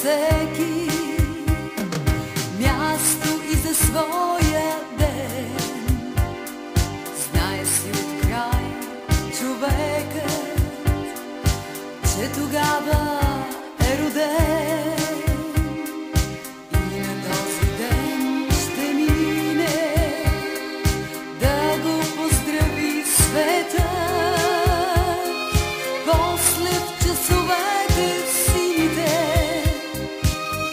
всеки място и за своя ден. Знае си от край човекът, че тогава е роден. И на този ден ще мине да го поздрави света. После в часовете сините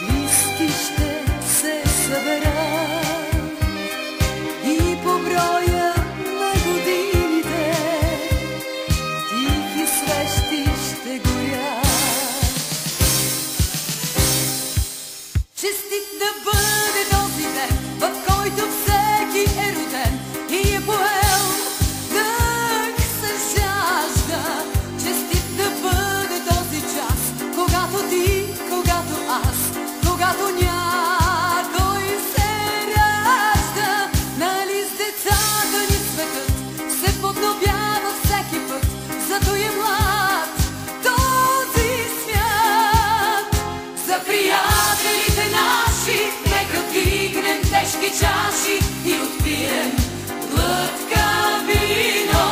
близки ще се съберат и по броя на годините тихи свещи ще горят. Честит да бъде този ден, в който всеки е роден и е поел дъх с жажда. Честит да бъде този час, когато ти, когато аз, когато някой се ражда. Нали с децата ни светът се подновява всеки път, зато е млад този свят. За приятелите наши нека вдигнем тежки чаши и отпием глътка вино.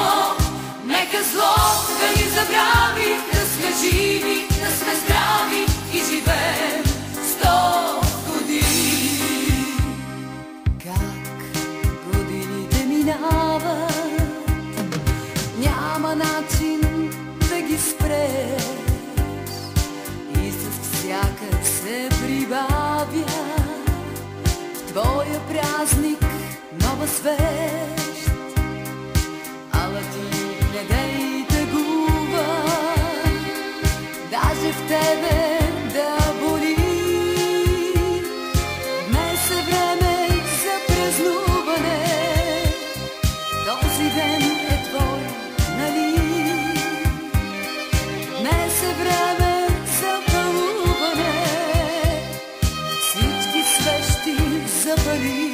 Нека зло да ни забрави, да сме живи, да сме здрави и живеем 100 години. Как годините минават, няма начин да ги спреш и с всяка се прибавя в твоя празник нова свещ. Ала ти не дей тъгува, даже в тебе да боли. Днес е време за празнуване, този ден е твой, нали? Днес е време за пълуване, всички свещи запали.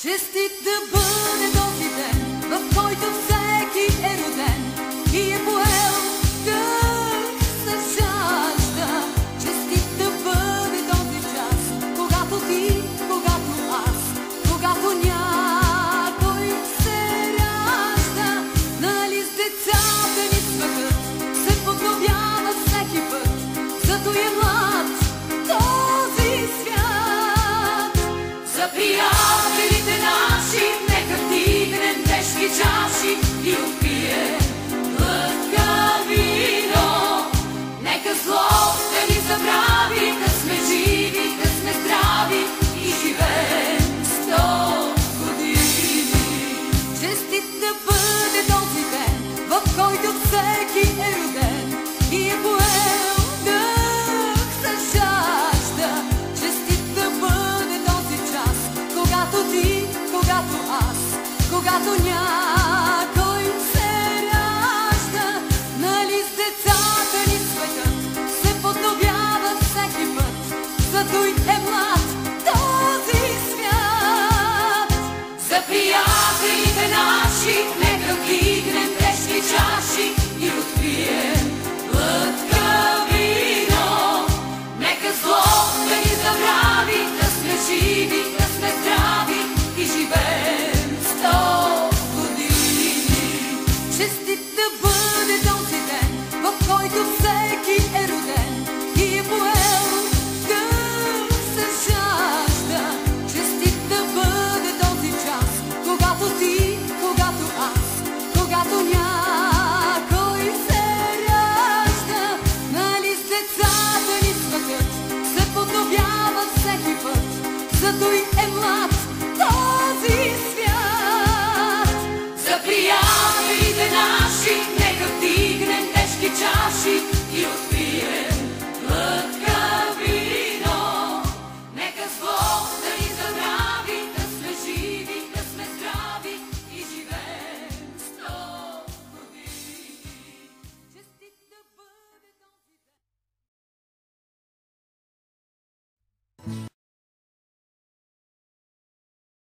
Честит да бъде този ден, в който всеки е роден и е поел дъх с жажда. Честит да бъде този час, когато ти, когато аз, когато някой се ражда. Нали с децата ни светът се подновява всеки път, зато е млад този свят. За приятелите наши нека вдигнем тежки чаши и отпием глътка вино. Нека зло да ни забрави, да сме живи, да сме здрави и живеем 100 години. Честит да бъде този ден, в който всеки е роден и е поел дъх с жажда. Честит да бъде този час, когато ти, когато аз, когато някой се ражда. Нали с децата ни светът се подновява всеки път, зато е млад този свят. За приятелите наши